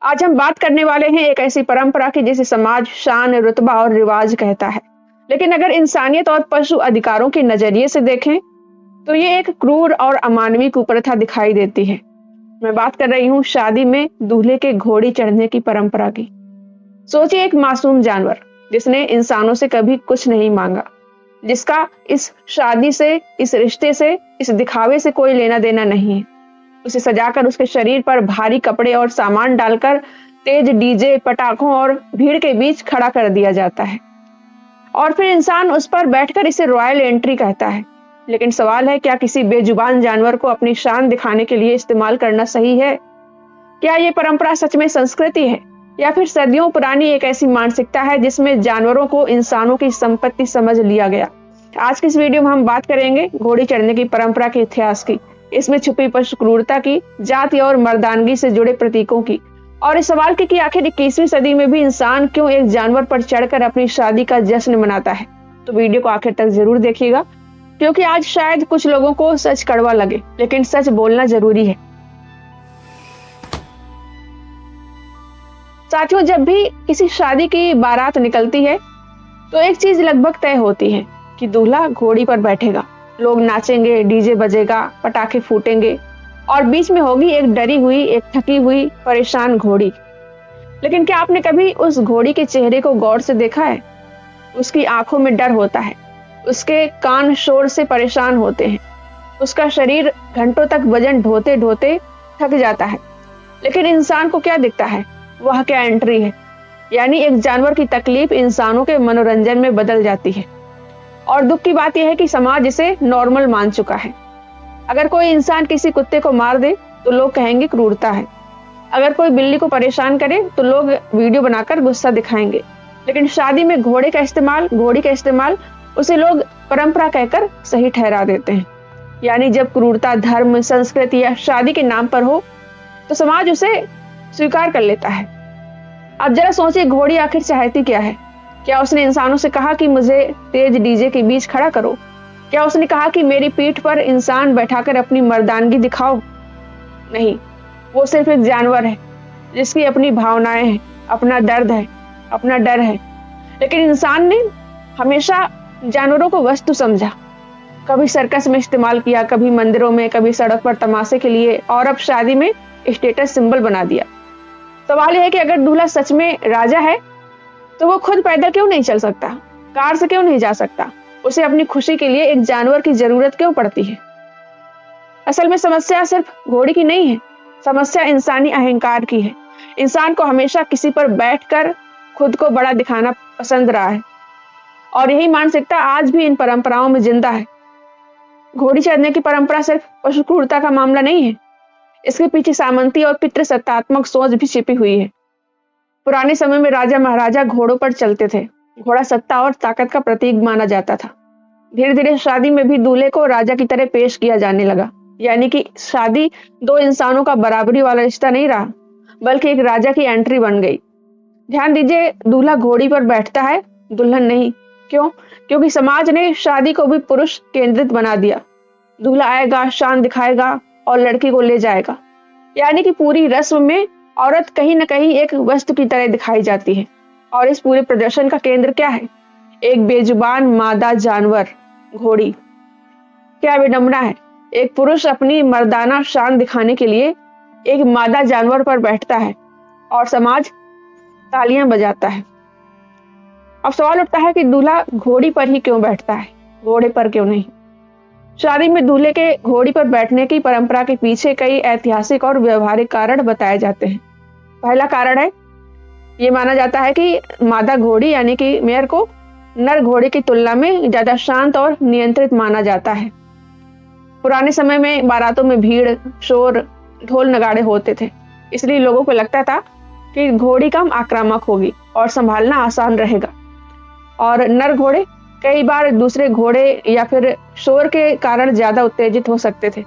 आज हम बात करने वाले हैं एक ऐसी परंपरा की जिसे समाज शान, रुतबा और रिवाज कहता है। लेकिन अगर इंसानियत और पशु अधिकारों के नजरिए से देखें तो ये एक क्रूर और अमानवीय कुप्रथा दिखाई देती है। मैं बात कर रही हूँ शादी में दूल्हे के घोड़ी चढ़ने की परंपरा की। सोचिए, एक मासूम जानवर जिसने इंसानों से कभी कुछ नहीं मांगा, जिसका इस शादी से, इस रिश्ते से, इस दिखावे से कोई लेना देना नहीं है। उसे सजाकर उसके शरीर पर भारी कपड़े और सामान डालकर तेज डीजे, पटाखों और भीड़ के बीच खड़ा कर दिया जाता है और फिर इंसान उस पर बैठकर इसे रॉयल एंट्री कहता है। लेकिन सवाल है, क्या किसी बेजुबान जानवर को अपनी शान दिखाने के लिए इस्तेमाल करना सही है? क्या ये परंपरा सच में संस्कृति है या फिर सदियों पुरानी एक ऐसी मानसिकता है जिसमें जानवरों को इंसानों की संपत्ति समझ लिया गया? आज की इस वीडियो में हम बात करेंगे घोड़ी चढ़ने की परंपरा के इतिहास की, इसमें छुपी पशु क्रूरता की, जाति और मर्दानगी से जुड़े प्रतीकों की, और इस सवाल की कि आखिर 21वीं सदी में भी इंसान क्यों एक जानवर पर चढ़कर अपनी शादी का जश्न मनाता है। तो वीडियो को आखिर तक जरूर देखिएगा, क्योंकि आज शायद कुछ लोगों को सच कड़वा लगे, लेकिन सच बोलना जरूरी है। साथियों, जब भी किसी शादी की बारात निकलती है तो एक चीज लगभग तय होती है कि दूल्हा घोड़ी पर बैठेगा, लोग नाचेंगे, डीजे बजेगा, पटाखे फूटेंगे और बीच में होगी एक डरी हुई, एक थकी हुई, परेशान घोड़ी। लेकिन क्या आपने कभी उस घोड़ी के चेहरे को गौर से देखा है? उसकी आंखों में डर होता है, उसके कान शोर से परेशान होते हैं, उसका शरीर घंटों तक वजन ढोते ढोते थक जाता है। लेकिन इंसान को क्या दिखता है? वह क्या एंट्री है। यानी एक जानवर की तकलीफ इंसानों के मनोरंजन में बदल जाती है। और दुख की बात यह है कि समाज इसे नॉर्मल मान चुका है। अगर कोई इंसान किसी कुत्ते को मार दे तो लोग कहेंगे क्रूरता है। अगर कोई बिल्ली को परेशान करे तो लोग वीडियो बनाकर गुस्सा दिखाएंगे। लेकिन शादी में घोड़ी का इस्तेमाल उसे लोग परंपरा कहकर सही ठहरा देते हैं। यानी जब क्रूरता धर्म, संस्कृति या शादी के नाम पर हो तो समाज उसे स्वीकार कर लेता है। अब जरा सोचिए, घोड़ी आखिर चाहती क्या है? क्या उसने इंसानों से कहा कि मुझे तेज डीजे के बीच खड़ा करो? क्या उसने कहा कि मेरी पीठ पर इंसान बैठाकर अपनी मर्दानगी दिखाओ? नहीं, वो सिर्फ एक जानवर है जिसकी अपनी भावनाएं हैं, अपना दर्द है, अपना डर है। लेकिन इंसान ने हमेशा जानवरों को वस्तु समझा। कभी सर्कस में इस्तेमाल किया, कभी मंदिरों में, कभी सड़क पर तमाशे के लिए, और अब शादी में स्टेटस सिंबल बना दिया। सवाल यह है कि अगर दूल्हा सच में राजा है तो वो खुद पैदल क्यों नहीं चल सकता? कार से क्यों नहीं जा सकता? उसे अपनी खुशी के लिए एक जानवर की जरूरत क्यों पड़ती है? असल में समस्या सिर्फ घोड़ी की नहीं है, समस्या इंसानी अहंकार की है। इंसान को हमेशा किसी पर बैठकर खुद को बड़ा दिखाना पसंद रहा है और यही मानसिकता आज भी इन परंपराओं में जिंदा है। घोड़ी चढ़ने की परंपरा सिर्फ पशु क्रूरता का मामला नहीं है, इसके पीछे सामंती और पितृसत्तात्मक सोच भी छिपी हुई है। पुराने समय में राजा महाराजा घोड़ों पर चलते थे। घोड़ा सत्ता और ताकत का प्रतीक माना जाता था। धीरे धीरे शादी में भी दूल्हे को राजा की तरह पेश किया जाने लगा। यानी कि शादी दो इंसानों का बराबरी वाला रिश्ता नहीं रहा, बल्कि एक राजा की एंट्री बन गई। ध्यान दीजिए, दूल्हा घोड़ी पर बैठता है, दुल्हन नहीं। क्यों? क्योंकि समाज ने शादी को भी पुरुष केंद्रित बना दिया। दूल्हा आएगा, शान दिखाएगा और लड़की को ले जाएगा। यानी कि पूरी रस्म में औरत कहीं न कहीं एक वस्तु की तरह दिखाई जाती है। और इस पूरे प्रदर्शन का केंद्र क्या है? एक बेजुबान मादा जानवर, घोड़ी। क्या विडंबना है! एक पुरुष अपनी मर्दाना शान दिखाने के लिए एक मादा जानवर पर बैठता है और समाज तालियां बजाता है। अब सवाल उठता है कि दूल्हा घोड़ी पर ही क्यों बैठता है, घोड़े पर क्यों नहीं? शादी में दूल्हे के घोड़ी पर बैठने की परंपरा के पीछे कई ऐतिहासिक और व्यवहारिक कारण बताए जाते हैं। पहला कारण है, ये माना जाता है कि मादा घोड़ी यानी कि मेयर को नर घोड़े की तुलना में ज्यादा शांत और नियंत्रित माना जाता है। पुराने समय में बारातों में भीड़, शोर, ढोल नगाड़े होते थे, इसलिए लोगों को लगता था कि घोड़ी कम आक्रामक होगी और संभालना आसान रहेगा। और नर घोड़े कई बार दूसरे घोड़े या फिर शोर के कारण ज्यादा उत्तेजित हो सकते थे।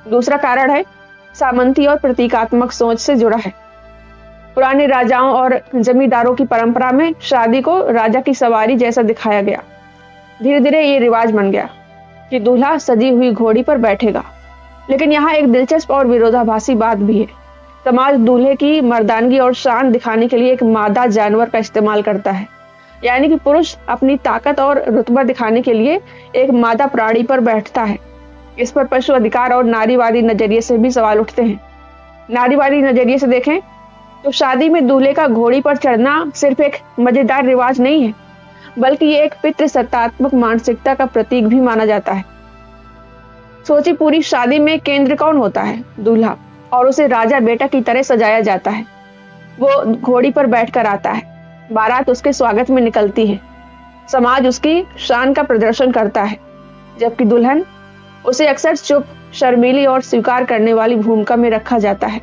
दूसरा कारण है सामंती और प्रतीकात्मक सोच से जुड़ा है। पुराने राजाओं और जमींदारों की परंपरा में शादी को राजा की सवारी जैसा दिखाया गया। धीरे धीरे ये रिवाज बन गया कि दूल्हा सजी हुई घोड़ी पर बैठेगा। लेकिन यहाँ एक दिलचस्प और विरोधाभासी बात भी है। समाज दूल्हे की मर्दानगी और शान दिखाने के लिए एक मादा जानवर का इस्तेमाल करता है। यानी कि पुरुष अपनी ताकत और रुतबा दिखाने के लिए एक मादा प्राणी पर बैठता है। इस पर पशु अधिकार और नारीवादी नजरिए से भी सवाल उठते हैं। नारीवादी नजरिए से देखें तो शादी में दूल्हे का घोड़ी पर चढ़ना सिर्फ एक मजेदार रिवाज नहीं है, बल्कि ये एक पितृसत्तात्मक मानसिकता का प्रतीक भी माना जाता है। सोचिए, पूरी शादी में केंद्र कौन होता है? दूल्हा। और उसे राजा बेटा की तरह सजाया जाता है। वो घोड़ी पर बैठकर आता है, बारात उसके स्वागत में निकलती है, समाज उसकी शान का प्रदर्शन करता है, जबकि दुल्हन, उसे अक्सर चुप, शर्मीली और स्वीकार करने वाली भूमिका में रखा जाता है।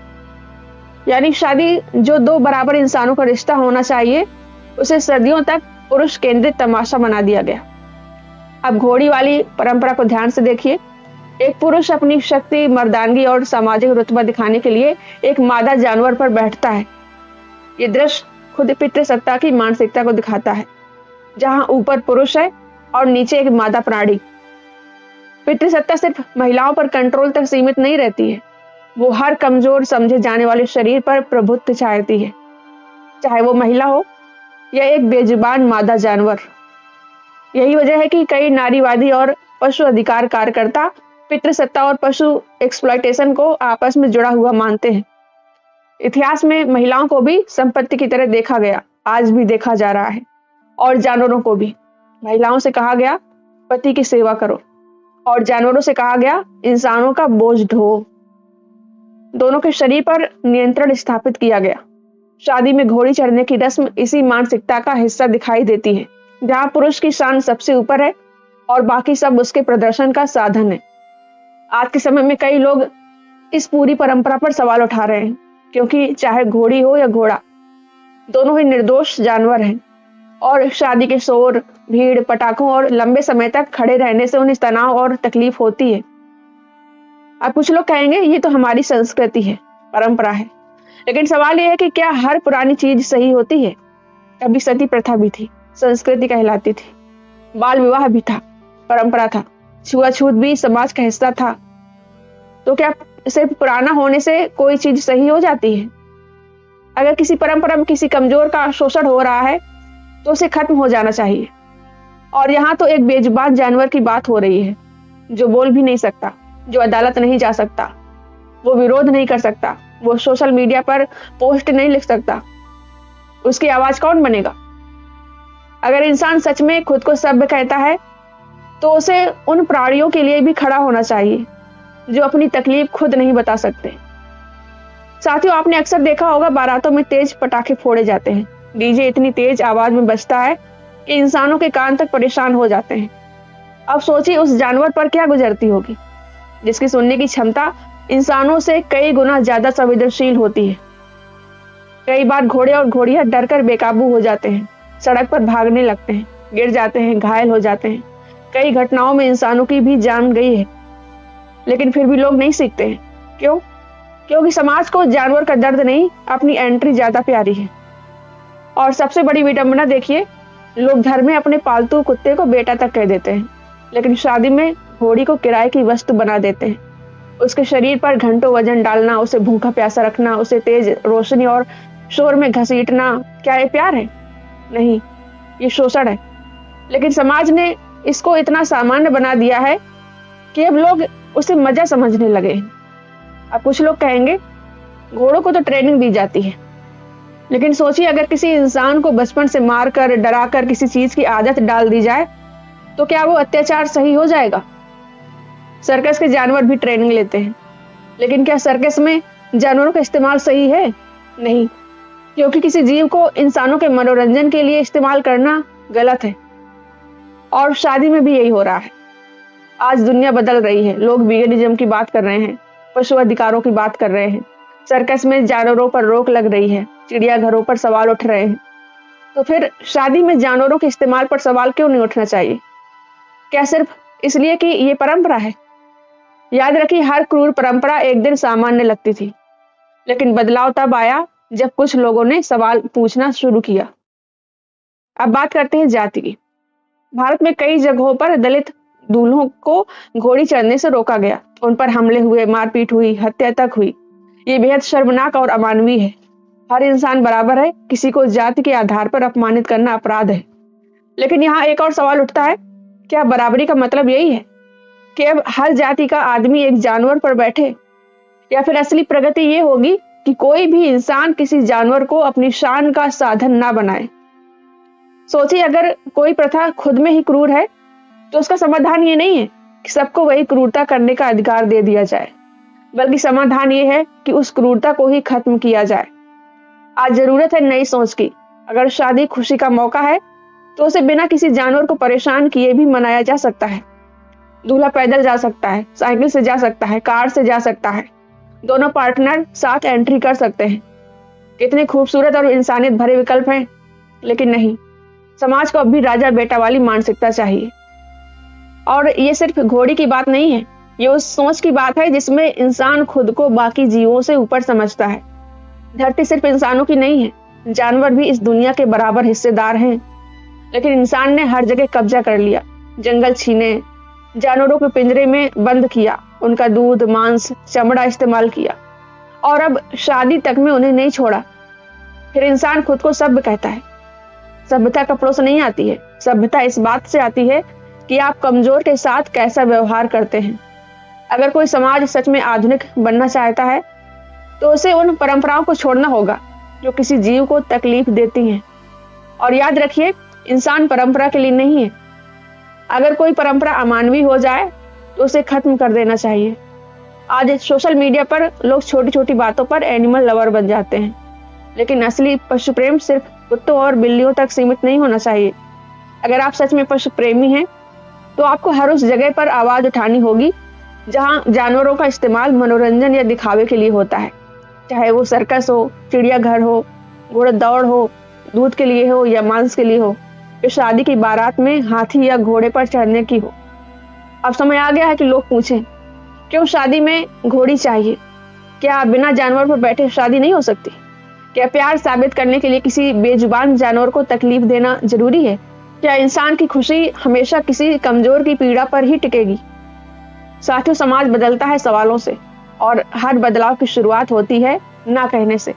यानी शादी जो दो बराबर इंसानों का रिश्ता होना चाहिए, उसे सदियों तक पुरुष केंद्रित तमाशा बना दिया गया। अब घोड़ी वाली परंपरा को ध्यान से देखिए। एक पुरुष अपनी शक्ति, मर्दानगी और सामाजिक रुतबा दिखाने के लिए एक मादा जानवर पर बैठता है। ये दृश्य खुद पितृसत्ता की मानसिकता को दिखाता है, जहां ऊपर पुरुष है और नीचे एक मादा प्राणी। पितृसत्ता सिर्फ महिलाओं पर कंट्रोल तक सीमित नहीं रहती है, वो हर कमजोर समझे जाने वाले शरीर पर प्रभुत्व चाहती है, चाहे वो महिला हो या एक बेजुबान मादा जानवर। यही वजह है कि कई नारीवादी और पशु अधिकार कार्यकर्ता पितृसत्ता और पशु एक्सप्लॉयटेशन को आपस में जुड़ा हुआ मानते हैं। इतिहास में महिलाओं को भी संपत्ति की तरह देखा गया, आज भी देखा जा रहा है। और जानवरों को भी। महिलाओं से कहा गया पति की सेवा करो, और जानवरों से कहा गया इंसानों का बोझ ढो। दोनों के शरीर पर नियंत्रण स्थापित किया गया। शादी में घोड़ी चढ़ने की रस्म इसी मानसिकता का हिस्सा दिखाई देती है, जहां पुरुष की शान सबसे ऊपर है और बाकी सब उसके प्रदर्शन का साधन है। आज के समय में कई लोग इस पूरी परंपरा पर सवाल उठा रहे हैं, क्योंकि चाहे घोड़ी हो या घोड़ा, दोनों ही निर्दोष जानवर हैं। और शादी के शोर, भीड़, पटाखों और लंबे समय तक खड़े रहने से उन्हें तनाव और तकलीफ होती है। अब कुछ लोग कहेंगे ये तो हमारी संस्कृति है, परंपरा है। लेकिन सवाल यह है कि क्या हर पुरानी चीज सही होती है? कभी सती प्रथा भी थी, संस्कृति कहलाती थी। बाल विवाह भी था, परंपरा था। छुआछूत भी समाज का हिस्सा था। तो क्या सिर्फ पुराना होने से कोई चीज सही हो जाती है? अगर किसी परंपरा में किसी कमजोर का शोषण हो रहा है तो उसे खत्म हो जाना चाहिए। और यहाँ तो एक बेजुबान जानवर की बात हो रही है, जो बोल भी नहीं सकता, जो अदालत नहीं जा सकता, वो विरोध नहीं कर सकता, वो सोशल मीडिया पर पोस्ट नहीं लिख सकता। उसकी आवाज कौन बनेगा? अगर इंसान सच में खुद को सभ्य कहता है तो उसे उन प्राणियों के लिए भी खड़ा होना चाहिए जो अपनी तकलीफ खुद नहीं बता सकते। साथियों, आपने अक्सर देखा होगा बारातों में तेज पटाखे फोड़े जाते हैं। डीजे इतनी तेज आवाज में बजता है कि इंसानों के कान तक परेशान हो जाते हैं। अब सोचिए उस जानवर पर क्या गुजरती होगी, जिसकी सुनने की क्षमता इंसानों से कई गुना ज्यादा संवेदनशील होती है। कई बार घोड़े और घोड़ियां डरकर बेकाबू हो जाते हैं, सड़क पर भागने लगते हैं, गिर जाते हैं, घायल हो जाते हैं। कई घटनाओं में इंसानों की भी जान गई है, लेकिन फिर भी लोग नहीं सीखते हैं। क्यों? क्योंकि समाज को जानवर का दर्द नहीं, अपनी एंट्री ज्यादा प्यारी है। और सबसे बड़ी विडंबना देखिए, लोग घर में अपने पालतू कुत्ते को बेटा तक कह देते हैं, लेकिन शादी में घोड़ी को किराए की वस्तु बना देते हैं। उसके शरीर पर घंटों वजन डालना, उसे भूखा प्यासा रखना, उसे तेज रोशनी और शोर में घसीटना, क्या ये प्यार है? नहीं, ये शोषण है। लेकिन समाज ने इसको इतना सामान्य बना दिया है कि अब लोग उसे मजा समझने लगे हैं। अब कुछ लोग कहेंगे घोड़ों को तो ट्रेनिंग दी जाती है, लेकिन सोचिए अगर किसी इंसान को बचपन से मारकर, डराकर किसी चीज की आदत डाल दी जाए तो क्या वो अत्याचार सही हो जाएगा? सर्कस के जानवर भी ट्रेनिंग लेते हैं, लेकिन क्या सर्कस में जानवरों का इस्तेमाल सही है? नहीं, क्योंकि किसी जीव को इंसानों के मनोरंजन के लिए इस्तेमाल करना गलत है। और शादी में भी यही हो रहा है। आज दुनिया बदल रही है, लोग वीगनिज्म की बात कर रहे हैं, पशु अधिकारों की बात कर रहे हैं, सर्कस में जानवरों पर रोक लग रही है, चिड़ियाघरों पर सवाल उठ रहे हैं। तो फिर शादी में जानवरों के इस्तेमाल पर सवाल क्यों नहीं उठना चाहिए? क्या सिर्फ इसलिए कि ये परंपरा है? याद रखिए, हर क्रूर परंपरा एक दिन सामान्य लगती थी, लेकिन बदलाव तब आया जब कुछ लोगों ने सवाल पूछना शुरू किया। अब बात करते हैं जाति की। भारत में कई जगहों पर दलित दूल्हों को घोड़ी चढ़ने से रोका गया, उन पर हमले हुए, मारपीट हुई, हत्या तक हुई। ये बेहद शर्मनाक और अमानवीय है। हर इंसान बराबर है, किसी को जाति के आधार पर अपमानित करना अपराध है। लेकिन यहाँ एक और सवाल उठता है, क्या बराबरी का मतलब यही है कि अब हर जाति का आदमी एक जानवर पर बैठे, या फिर असली प्रगति ये होगी कि कोई भी इंसान किसी जानवर को अपनी शान का साधन ना बनाए? सोचिए, अगर कोई प्रथा खुद में ही क्रूर है तो उसका समाधान ये नहीं है कि सबको वही क्रूरता करने का अधिकार दे दिया जाए, बल्कि समाधान ये है कि उस क्रूरता को ही खत्म किया जाए। आज जरूरत है नई सोच की। अगर शादी खुशी का मौका है तो उसे बिना किसी जानवर को परेशान किए भी मनाया जा सकता है। दूल्हा पैदल जा सकता है, साइकिल से जा सकता है, कार से जा सकता है। दोनों पार्टनर साथ एंट्री कर सकते हैं। कितने खूबसूरत और इंसानियत भरे विकल्प हैं। लेकिन नहीं, समाज को अब भी राजा बेटा वाली मानसिकता चाहिए। और ये सिर्फ घोड़ी की बात नहीं है, ये उस सोच की बात है जिसमें इंसान खुद को बाकी जीवों से ऊपर समझता है। धरती सिर्फ इंसानों की नहीं है, जानवर भी इस दुनिया के बराबर हिस्सेदार हैं। लेकिन इंसान ने हर जगह कब्जा कर लिया, जंगल छीने, जानवरों को पिंजरे में बंद किया, उनका दूध, मांस, चमड़ा इस्तेमाल किया, और अब शादी तक में उन्हें नहीं छोड़ा। फिर इंसान खुद को सभ्य कहता है। सभ्यता कपड़ों से नहीं आती है, सभ्यता इस बात से आती है कि आप कमजोर के साथ कैसा व्यवहार करते हैं। अगर कोई समाज सच में आधुनिक बनना चाहता है तो उसे उन परंपराओं को छोड़ना होगा जो किसी जीव को तकलीफ देती हैं। और याद रखिए, इंसान परंपरा के लिए नहीं है। अगर कोई परंपरा अमानवीय हो जाए तो उसे खत्म कर देना चाहिए। आज सोशल मीडिया पर लोग छोटी छोटी बातों पर एनिमल लवर बन जाते हैं, लेकिन असली पशु प्रेम सिर्फ कुत्तों और बिल्लियों तक सीमित नहीं होना चाहिए। अगर आप सच में पशु प्रेमी हैं तो आपको हर उस जगह पर आवाज उठानी होगी जहां जानवरों का इस्तेमाल मनोरंजन या दिखावे के लिए होता है, चाहे वो सर्कस हो, चिड़ियाघर हो, घोड़ा दौड़ हो, दूध के लिए हो या मांस के लिए हो, या शादी की बारात में हाथी या घोड़े पर चढ़ने की हो। अब समय आ गया है कि लोग पूछें, क्यों शादी में घोड़ी चाहिए? क्या बिना जानवर पर बैठे शादी नहीं हो सकती? क्या प्यार साबित करने के लिए किसी बेजुबान जानवर को तकलीफ देना जरूरी है? क्या इंसान की खुशी हमेशा किसी कमजोर की पीड़ा पर ही टिकेगी? साथियों, समाज बदलता है सवालों से, और हर बदलाव की शुरुआत होती है ना कहने से।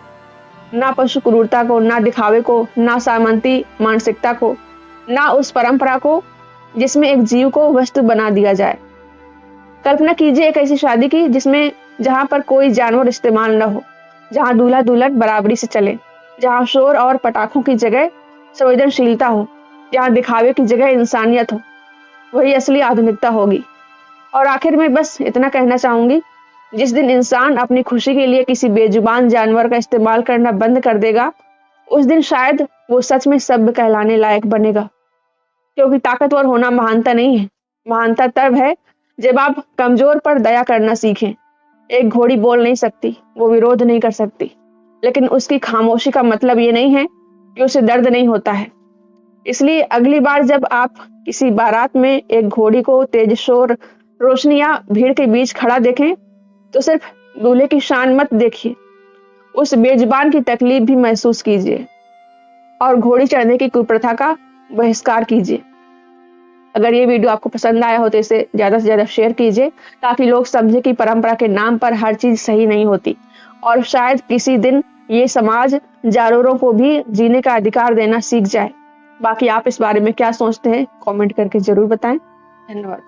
ना पशु क्रूरता को, ना दिखावे को, ना सामंती मानसिकता को, ना उस परंपरा को जिसमें एक जीव को वस्तु बना दिया जाए। कल्पना कीजिए एक ऐसी शादी की जहां पर कोई जानवर इस्तेमाल न हो, जहां दूल्हा दुल्हन बराबरी से चले, जहां शोर और पटाखों की जगह संवेदनशीलता हो, जहां दिखावे की जगह इंसानियत हो। वही असली आधुनिकता होगी। और आखिर में बस इतना कहना चाहूंगी, जिस दिन इंसान अपनी खुशी के लिए किसी बेजुबान जानवर का इस्तेमाल करना बंद कर देगा, उस दिन शायद वो सच में सभ्य कहलाने लायक बनेगा। क्योंकि ताकतवर होना महानता नहीं है। महानता तब है जब आप कमजोर पर दया करना सीखें। एक घोड़ी बोल नहीं सकती, वो विरोध नहीं कर सकती, लेकिन उसकी खामोशी का मतलब ये नहीं है कि उसे दर्द नहीं होता है। इसलिए अगली बार जब आप किसी बारात में एक घोड़ी को तेज शोर, रोशनी या भीड़ के बीच खड़ा देखें तो सिर्फ दूल्हे की शान मत देखिए, उस बेजुबान की तकलीफ भी महसूस कीजिए और घोड़ी चढ़ने की कुप्रथा का बहिष्कार कीजिए। अगर ये वीडियो आपको पसंद आया हो तो इसे ज्यादा से ज्यादा शेयर कीजिए, ताकि लोग समझे कि परंपरा के नाम पर हर चीज सही नहीं होती, और शायद किसी दिन ये समाज जानवरों को भी जीने का अधिकार देना सीख जाए। बाकी आप इस बारे में क्या सोचते हैं, कमेंट करके जरूर बताएं। धन्यवाद।